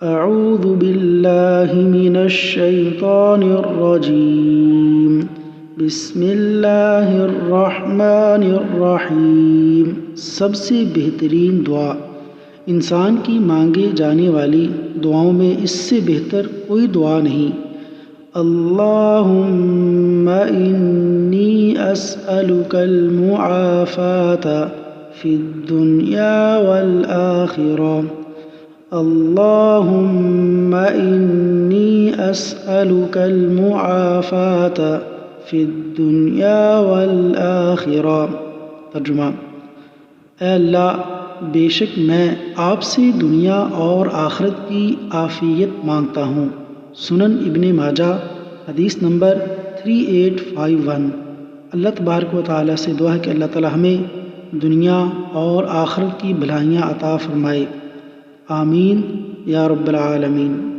اعوذ باللہ من الشیطان الرجیم بسم اللہ الرحمن الرحیم۔ سب سے بہترین دعا انسان کی مانگے جانے والی دعاؤں میں اس سے بہتر کوئی دعا نہیں۔ اللہم انی اسألک المعافاة فی الدنیا والآخرہ۔ اللہم انی اسألک المعافاة فی الدنیا والآخرہ۔ ترجمہ: اے اللہ، بے شک میں آپ سے دنیا اور آخرت کی عافیت مانگتا ہوں۔ سنن ابن ماجہ حدیث نمبر 3851۔ اللہ تبارک و تعالیٰ سے دعا ہے کہ اللہ تعالیٰ ہمیں دنیا اور آخرت کی بھلائیاں عطا فرمائے۔ آمین یا رب العالمین۔